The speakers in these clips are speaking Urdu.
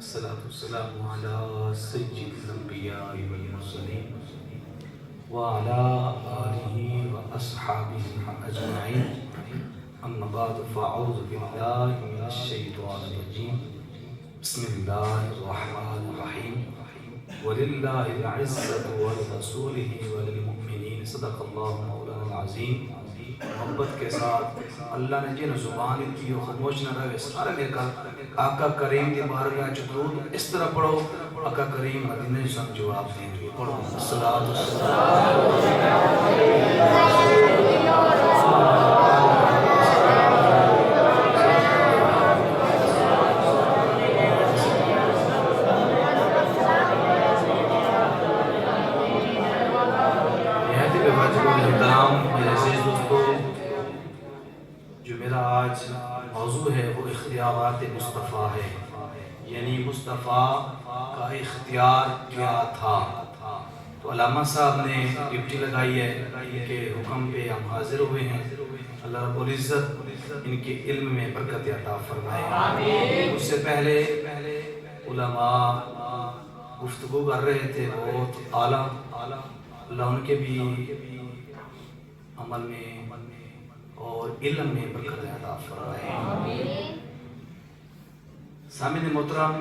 الصلاة والسلام على سيد الأنبياء والمرسلين وعلى آله وأصحابه أجمعين أما بعد فأعوذ بالله من الشيطان الرجيم بسم الله الرحمن الرحيم ولله العزة ولرسوله وللمؤمنين صدق الله مولانا العظيم. محبت کے ساتھ اللہ نے جن زبان کی خاموش نہ رہے سارے مل کر آقا کریم کی بارگاہ وچ درود اس طرح پڑھو آقا کریم مدینے سے جواب دیں گے. پڑھو الصلاۃ جو میرا آج موضوع ہے وہ اختیارات مصطفیٰ ہے، یعنی مصطفیٰ کا اختیار کیا تھا. تو علامہ صاحب نے ڈپٹی لگائی ہے کہ حکم پہ ہم حاضر ہوئے ہیں. اللہ رب العزت ان کے علم میں برکت عطا فرمائے. اس سے پہلے علماء گفتگو کر رہے تھے بہت اعلیٰ، اللہ ان کے بھی عمل میں اور علم میں برکت عطا فرمائے. سامعین محترم،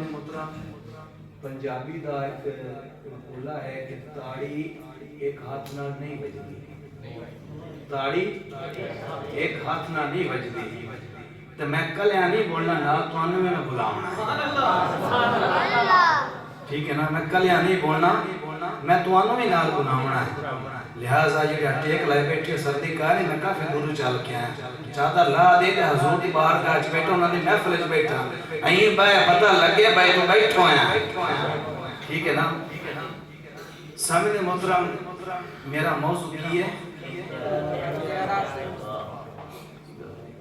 پنجابی دا ایک مقولہ ہے کہ تاڑی ایک ہاتھ نال نہیں بجدی، تاڑی ایک ہاتھ نال نہیں بجدی. تو میں کلیاں نہیں بولنا نال تانوں میں بلاونا، ٹھیک ہے نا؟ میں کلیاں نہیں بولنا، میں تانوں بھی نال بلاونا ہے. لہذا یہ ٹیک لائے بیٹھے سردی کا نہیں، میں کافی دور چل کے آیا چادر لا دے تے حضور دی بارگاہ وچ بیٹھا، انہاں دی محفل وچ بیٹھا، ایں بھائی پتہ لگے بھائی تو بیٹھو ہیں، ٹھیک ہے نا؟ سامعین محترم، میرا موضوع کی ہے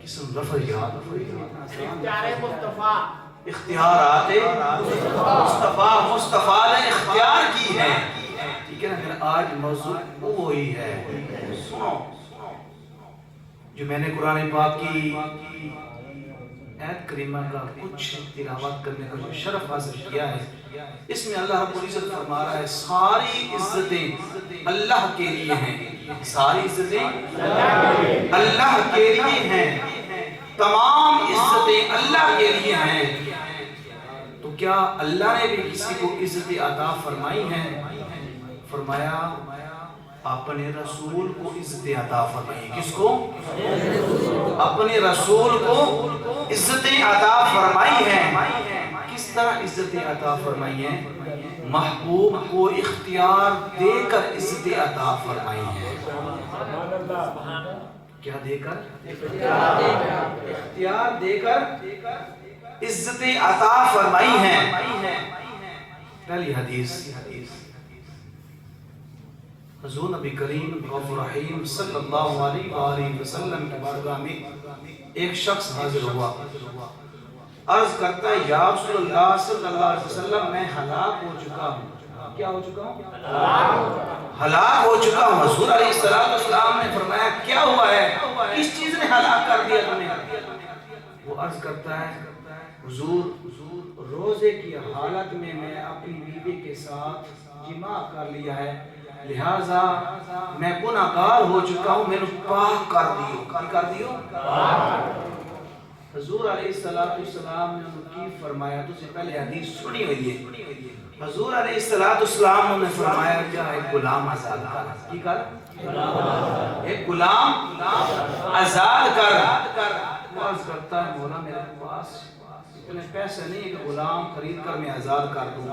قسم لفظ یاد اختیار مصطفیٰ، اختیارات مصطفیٰ، مصطفیٰ نے اختیار کی ہے. ٹھیک ہے نا؟ میرا آج موضوع وہی ہے. سنو جو میں نے قرآن پاک کی آیت کریمہ کا کچھ تلاوت کرنے کا جو شرف حاصل کیا ہے، اس میں اللہ رب العزت فرما رہا ہے ساری عزتیں اللہ کے لیے ہیں، ساری عزتیں اللہ کے لیے ہیں، تمام عزتیں اللہ کے لیے ہیں. تو کیا اللہ نے بھی کسی کو عزت عطا فرمائی ہیں؟ فرمایا اپنے رسول کو عزت عطا فرمائی. کس کو؟ اپنے رسول کو عزت عطا فرمائی ہے. کس طرح عزت عطا فرمائی ہے؟ محبوب کو اختیار دے کر عزت عطا فرمائی ہے. کیا دے کر؟ اختیار دے کر عزت عطا فرمائی ہے. پہلی حدیث حضور نبی کریم غفور رحیم صلی اللہ علیہ وآلہ وسلم کی بارگاہ میں ایک شخص حاضر ہوا، عرض کرتا ہے یا رسول اللہ صلی اللہ علیہ وسلم میں ہلاک ہو چکا ہوں. کیا ہو چکا ہوں؟ ہلاک ہو چکا ہوں. حضور علیہ السلام نے فرمایا کیا ہوا ہے؟ کس چیز نے ہلاک کر دیا تمہیں؟ وہ عرض کرتا ہے حضور روزے کی حالت میں اپنی بیوی کے ساتھ جماع کر لیا ہے، لہذا میں گناہگار ہو چکا ہوں، میرے پاک کر دیو. کیا کر دیو؟ حضور علیہ السلام نے ان کی فرمایا، تو سے پہلے حدیث سنی ہوئی ہے. حضور علیہ السلام نے فرمایا کیا ایک غلام آزاد کر. کی کر؟ ایک غلام آزاد کر. وہ عرض کرتا ہے مولا میرے پاس اتنے پیسے نہیں کہ غلام خرید کر میں آزاد کر دوں.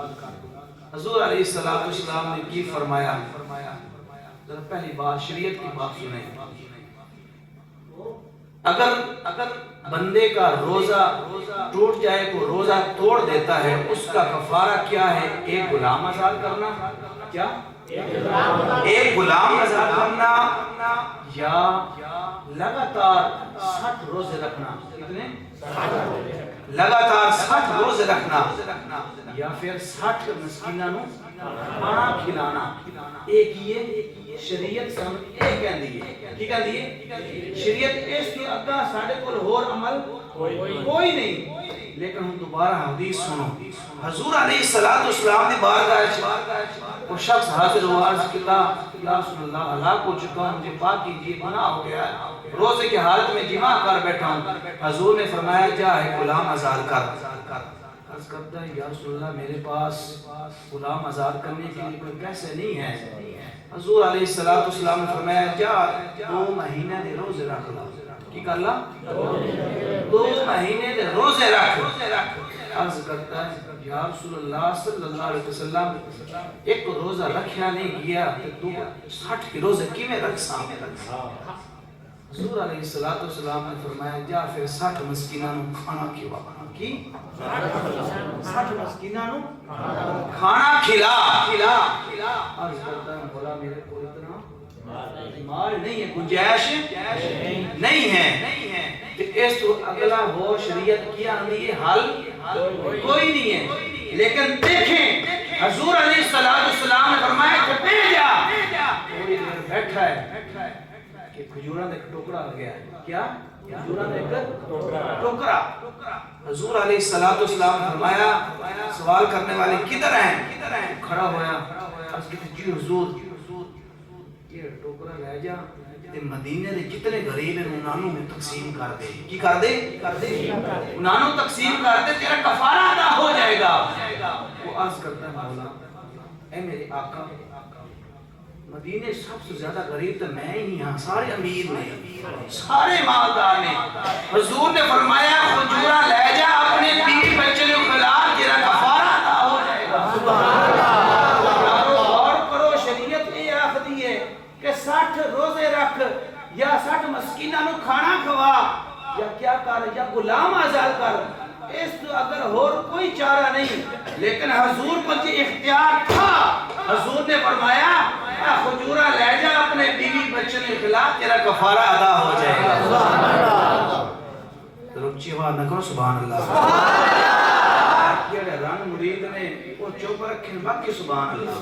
حضور علیہ السلام نے کی فرمایا؟ ذرا پہلی بات شریعت کی بات سنیں. اگر بندے کا روزہ ٹوٹ جائے تو روزہ توڑ دیتا ہے، اس کا کفارہ کیا ہے؟ ایک غلام آزاد کرنا. کیا؟ ایک غلام آزاد کرنا یا لگاتار 60 روزے رکھنا. کتنے؟ لگاتار 60 روزے رکھنا یا پھر 60 مسکیناں نوں کھانا کھلانا. ایک یہ شریعت سامنے ایک کہندی ہے. کی کہندی ہے؟ شریعت اس کے اگا ساڈے کول ہور عمل کوئی نہیں. لیکن ہم دوبارہ حدیث سنو. حضور علیہ السلام دی بارگاہ وہ شخص حاضر ہوا، عرض کیا یا رسول اللہ ہلاک ہو چکا ہوں، مجھے پاک کیجیے، گناہ ہو گیا ہے، روزے کی حالت میں جماع کر بیٹھا ہوں. حضور نے فرمایا جا ہے غلام آزاد کر. عرض کرتا ہے یا رسول اللہ میرے پاس غلام آزاد کرنے کے لیے کوئی پیسے نہیں ہے. حضور علیہ السلام نے فرمایا جا 2 مہینے دے روزے رکھ لا. کی کر لا؟ 2 مہینے دے روزے رکھ. عرض کرتا ہے یا رسول اللہ صلی اللہ علیہ وسلم ایک روزہ رکھیا نہیں گیا تو 60 کے روزے کی میں رکھ سامنے رکھ. حضور علیہ السلام نے فرمایا جا پھر 60 مسکیناں نو کھانا کھوا. کی 60 مسکیناں نو کھانا کھلا. عرض کرتا ہے مولا میرے کو اتنا مال نہیں ہے، گنجائش نہیں ہے. اس تو اگلا وہ شریعت کی آندھی حل کوئی نہیں ہے. لیکن دیکھیں حضور علیہ السلام نے فرمایا کہ بیٹھ جا. تھوڑی دیر بیٹھا ہے کہ کھجوراں ایک ٹکڑا آ گیا. کیا؟ کھجوراں ایک ٹکڑا. حضور علیہ السلام نے فرمایا سوال کرنے والے کدھر ہیں؟ کھڑا ہویا. عرض کہتے جی حضور یہ ٹوکرا لے جا تے مدینے دے جتنے غریب ہیں انہوں نے تقسیم کر دے. کی کر دے؟ انہوں نے تقسیم کر دے، تیرا کفارہ ادا ہو جائے گا. وہ عرض کرتا ہے مولا اے میرے آقا مدینے سب سے زیادہ غریب تو میں ہی ہاں، سارے امیر نے، سارے مالدار نے. حضور نے فرمایا کھجورا لے جا اپنے بیوی بچے کو کھلا، تیرا کفارہ ادا ہو جائے گا. سبحان اللہ. اور کرو شریعت یہ آخری ہے کہ 60 روزے رکھ یا 60 مسکیناں نو کھانا کھوا یا کیا کر یا غلام آزاد کر. اس تو اگر اور کوئی چارہ نہیں، لیکن حضور کو یہ اختیار تھا. حضور نے فرمایا کھجورا لے جا اپنے بیوی بچے کے خلاف، تیرا کفارہ ادا ہو جائے گا. سبحان اللہ. رچی ہوا نہ کرو سبحان اللہ. یہ رن مرید نے وہ چوپ رکھے باقی سبحان اللہ.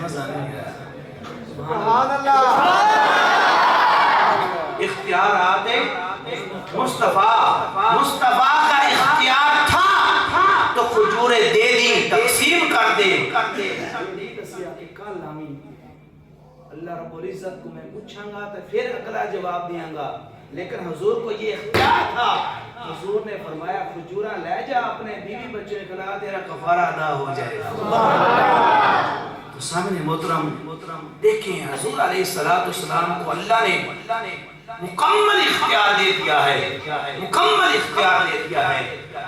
مزہ نہیں ہے. سبحان اللہ. اختیارات مصطفیٰ کا اختیار تھا تو کھجورے دے دی، تقسیم کر دے. اللہ رب العزت کو میں پوچھاں گا تو پھر اگلا جواب دیاں گا، لیکن حضور کو یہ اختیار تھا. حضور نے فرمایا کھجورا لے جا اپنے بیوی بچے کے خلاف، تیرا کفارہ ادا ہو جائے گا. تو سامنے محترم دیکھیں حضور علیہ السلام کو اللہ نے مکمل اختیار دے دیا ہے، مکمل اختیار دے دیا ہے.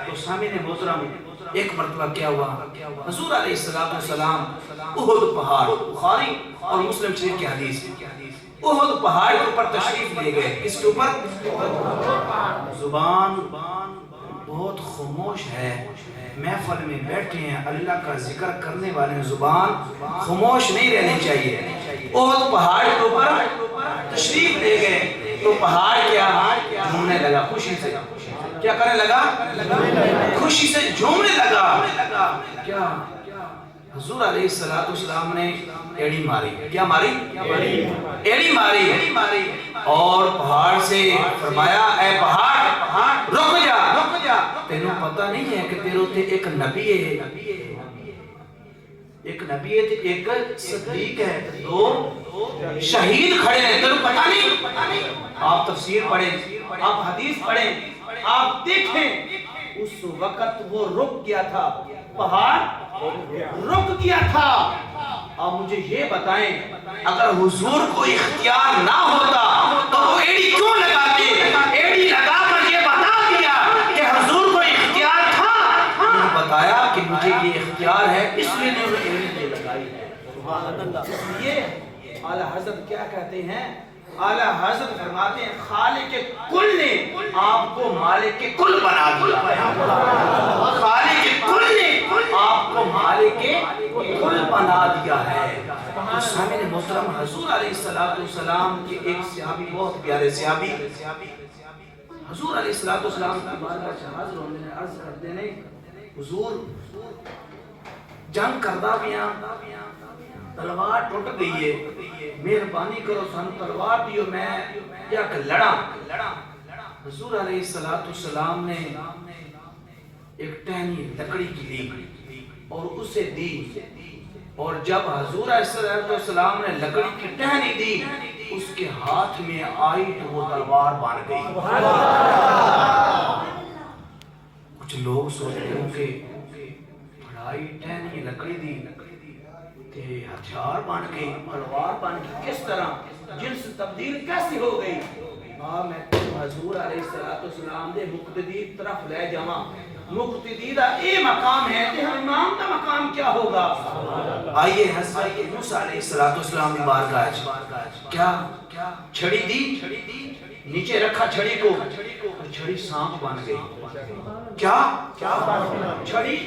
تو سامنے محترم ایک مرتبہ کیا ہوا، حضور علیہ السلام احد پہاڑ، بخاری اور مسلم شریف کی حدیث، احد پہاڑ کے اوپر تشریف لے گئے. اس کے اوپر زبان بہت خاموش ہے. محفل میں بیٹھے ہیں، اللہ کا ذکر کرنے والے زبان خاموش نہیں رہنی چاہیے. احد پہاڑ کے اوپر تشریف لے گئے تو پہاڑ کیا جھومنے لگا، خوشی سے کیا کرنے لگا، خوشی سے جھومنے لگا. کیا حضور علیہ السلام نے ایڑی ماری. کیا ماری؟ ایڑی ماری اور پہاڑ سے فرمایا اے پہاڑ رک جا. تینوں پتہ نہیں ہے کہ تیرے تے ایک نبی ہے، ایک نبی ہے، ایک صدیق ہے، 2 شہید کھڑے ہیں. تینوں پتہ نہیں؟ آپ تفسیر پڑھیں، آپ حدیث پڑھیں، آپ دیکھیں اس وقت وہ رک گیا تھا، پہاڑ رک گیا تھا. آپ مجھے یہ بتائیں اگر حضور کو اختیار نہ ہوتا تو وہ ایڑی کیوں لگاتے؟ ایڑی لگا کر یہ بتا دیا کہ حضور کو اختیار تھا. انہوں نے بتایا کہ مجھے یہ اختیار ہے، اس لیے نے وہ ایڑی لگائی ہے. سبحان اللہ. اس لیے اعلیٰ حضرت کیا کہتے ہیں؟ اعلیٰ حضرت فرماتے ہیں خالق کل نے آپ کو مالک کل بنا دیا. خالق کل نے آپ کو مالک کل بنا دیا ہے. تو سامنے محترم حضور علیہ السلام کے ایک صحابی، بہت پیارے صحابی، حضور علیہ السلام کی بارگاہ سے حاضر ہونے نے عرض کرتے ہیں حضور جنگ کردہ بیاں، تلوار ٹوٹ گئی ہے، مہربانی کرو سن تلوار دیو میں یا کہ لڑا. حضور علیہ السلام نے ایک ٹہنی لکڑی کی لی اور اسے دی، اور جب حضور علیہ السلام نے لکڑی کی ٹہنی دی اس کے ہاتھ میں آئی تو وہ تلوار بن گئی۔ کچھ لوگ سوچتے ہوں کہ بڑائی ٹہنی لکڑی دی تے ہتھیار بن گئی، تلوار بن گئی، کس طرح جنس تبدیل کیسے ہو گئی؟ میں حضور علیہ السلام دے مقتدی طرف لے جاواں، مقتدی دا اے مقام ہے تے امام دا مقام کیا ہوگا؟ آئیے حضرت موسیٰ علیہ السلام دی بارگاہ کیا چھڑی دی، نیچے رکھا چھڑی کو، چھڑی سانپ بن گئی۔ کیا چھڑی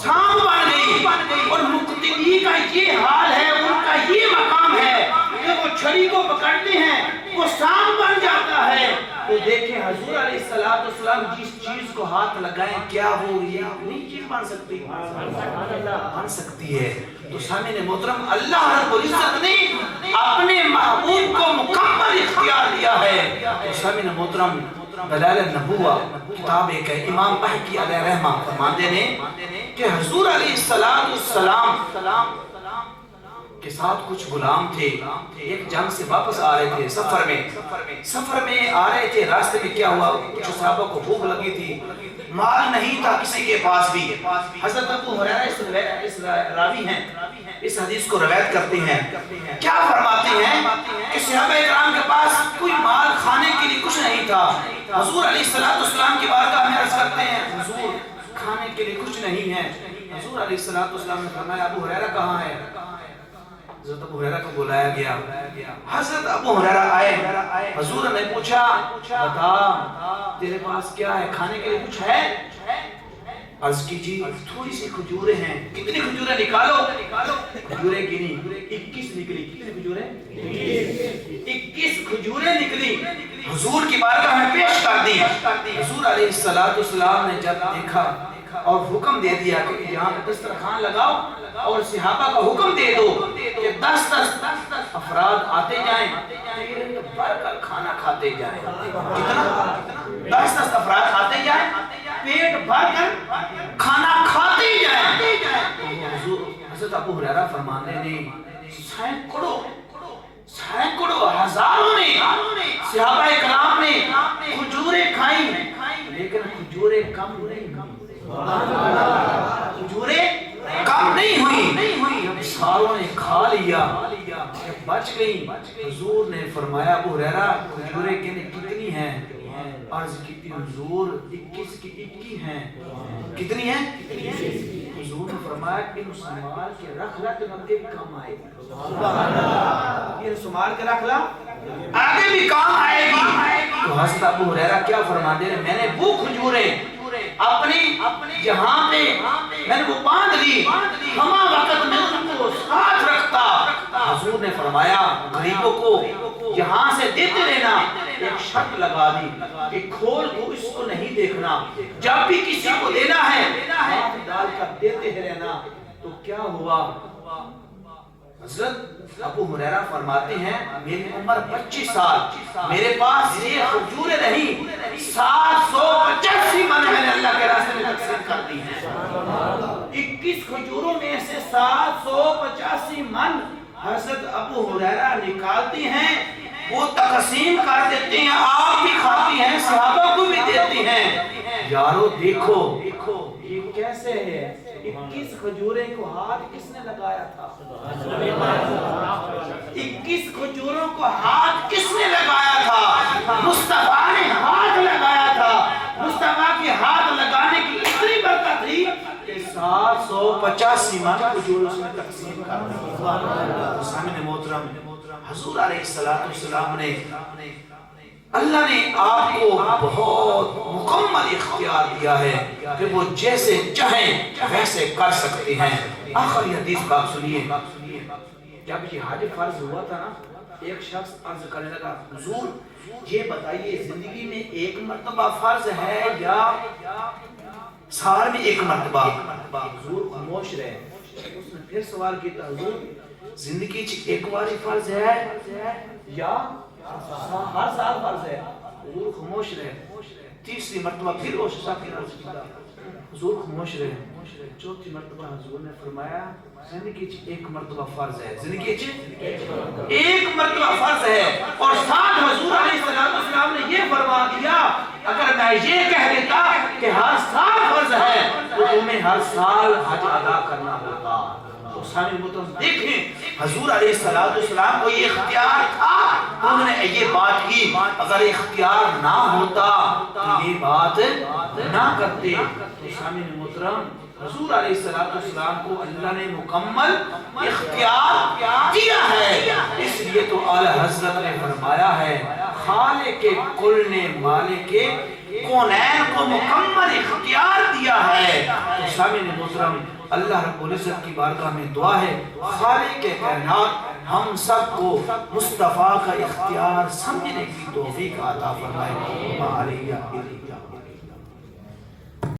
سانپ بن گئی، اور مقتدی کا یہ حال ہے، ان کا یہ مقام ہے کہ وہ چھڑی کو پکڑتے ہیں وہ سانپ بن جاتا ہے۔ تو دیکھیں حضور علیہ السلام جس چیز کو ہاتھ لگائیں کیا وہ یہ اپنی چیز بن سکتی ہے؟ تو سامعین محترم، اللہ رب العزت نے اپنے محبوب کو مکمل اختیار دیا ہے۔ تو سامعین محترم، دلائل النبوہ کتاب ایک ہے، امام بحقی علیہ رحمہ فرماتے ہیں کہ حضور علیہ السلام کے ساتھ کچھ غلام تھے، ایک جنگ سے واپس آ رہے تھے، سفر میں آ رہے تھے، راستے میں کیا ہوا، کچھ صحابہ کو بھوک لگی تھی، مال نہیں تھا کسی کے پاس بھی۔ حضرت ابو ہریرہ اس راوی ہیں، اس حدیث کو روایت کرتے ہیں، کیا فرماتے ہیں کہ صحابہ اکرام کے پاس کوئی مال کھانے کے لیے کچھ نہیں تھا۔ حضور علیہ السلام کی بارگاہ میں عرض کرتے ہیں حضور کھانے کے لیے کچھ نہیں ہے۔ حضور علیہ السلام نے فرمایا ابو ہریرہ کہاں ہے؟ حضرت ابو ہریرہ کو بلایا گیا، حضرت ابو ہریرہ آئے، حضور نے پوچھا بتا تیرے پاس کیا ہے، کھانے کے لیے کچھ ہے؟ عرض کیجیے تھوڑی سی کھجوریں ہیں۔ کتنی کھجوریں نکالو؟ کھجوریں گنی، 21 نکلی۔ کتنی کھجوریں؟ 21 کھجوریں نکلی، حضور کی بارگاہ میں پیش کر دی۔ حضور علیہ السلام نے جب دیکھا اور حکم دے دیا کہ یہاں پہ دسترخوان لگاؤ اور صحابہ کا حکم دے دو کہ 10 افراد آتے جائیں، بھر کر کھانا کھاتے جائیں۔ کتنا؟ 10 افراد آتے جائیں، پیٹ بھر کر کھانا کھاتے جائیں۔ حضرت ابو ہریرہ فرمانے نے سینکڑوں ہزاروں نے صحابہ اکرام نے کھجوریں کھائیں، لیکن کھجوریں کم نہیں ہوئی، جب ساروں نے کھا لیا بچ گئی۔ حضور نے فرمایا ابو ہریرہ کھجوریں کتنی ہیں؟ عرض کی حضور 21 کی 21 ہیں۔ کتنی ہیں؟ حضور نے فرمایا کہ ان سنبھال کے رکھ لا تو آگے بھی کام آئے گی۔ یہ سنبھال کے رکھ لا آگے بھی کام آئے گی۔ تو حضرت ابو ہریرہ کیا فرماتے ہیں، میں نے وہ کھجوریں اپنی جہاں پہ میں نے وہ باندھ لی، ہما وقت میں ان کو ساتھ رکھتا۔ حضور نے فرمایا غریبوں کو یہاں سے دیتے رہنا، ایک شرط لگا دی کہ کھول کو اس کو نہیں دیکھنا، جب بھی کسی کو دینا ہے ہاتھ ڈال کر دیتے رہنا۔ تو کیا ہوا؟ حضرت ابو ہریرہ فرماتے ہیں میری عمر 25 سال، میرے پاس یہ کھجوریں رہی 785 من میں نے اللہ کے راستے میں تقسیم کر دی ہیں۔ 21 کھجوروں میں سے 785 من حضرت ابو ہریرہ نکالتی ہیں، وہ تقسیم کر دیتے ہیں، آپ بھی کھاتی ہیں، صحابہ کو بھی دیتی ہیں۔ یارو دیکھو یہ کیسے ہے؟ 21 کھجوریں کو ہاتھ کس نے لگایا تھا؟ 21 کھجوروں کو ہاتھ کس نے لگایا تھا؟ مصطفیٰ نے ہاتھ لگایا تھا۔ مصطفیٰ کے ہاتھ لگانے کی اتنی برکت تھی کہ 785 من کھجوروں سے تقسیم کر دی۔ سامعین محترم، حضور علیہ السلام نے اللہ نے آپ کو بہت مکمل اختیار دیا ہے کہ وہ جیسے چاہیں ویسے کر سکتے ہیں۔ آخری حدیث بات سنیے، جب یہ حج فرض ہوا تھا نا، ایک شخص عرض کرنے لگا حضور یہ بتائیے زندگی میں ایک مرتبہ فرض ہے یا سال میں ایک مرتبہ؟ حضور خاموش رہے۔ اس نے پھر سوال کیا حضور زندگی ایک بار فرض ہے یا ہر سال فرض ہے؟ حضور خاموش رہے. تیسری مرتبہ پھر وہ ساکن عرض کیا حضور خاموش رہے. چوتھی مرتبہ حضور نے فرمایا زندگی چ ایک مرتبہ فرض ہے, زندگی چ ایک مرتبہ فرض ہے. اور ساتھ حضور علیہ السلام نے یہ فرما دیا اگر میں یہ کہہ دیتا کہ ہر سال فرض ہے تو تمہیں ہر سال حج ادا کرنا ہوگا. تو سامعین محترم دیکھیں حضور علیہ السلام کو یہ اختیار تھا, انہوں نے یہ بات کی. اگر اختیار نہ ہوتا تو یہ بات نہ کرتے. تو سامعین محترم حضور علیہ السلام کو اللہ نے مکمل اختیار دیا ہے. اس لیے تو اعلی حضرت نے فرمایا ہے خالق کل نے مالک کونین کو مکمل اختیار دیا ہے. تو سامعین محترم اللہ رب العزت کی بارگاہ میں دعا ہے خالق کائنات ہم سب کو مصطفیٰ کا اختیار سمجھنے کی توفیق عطا فرمائے.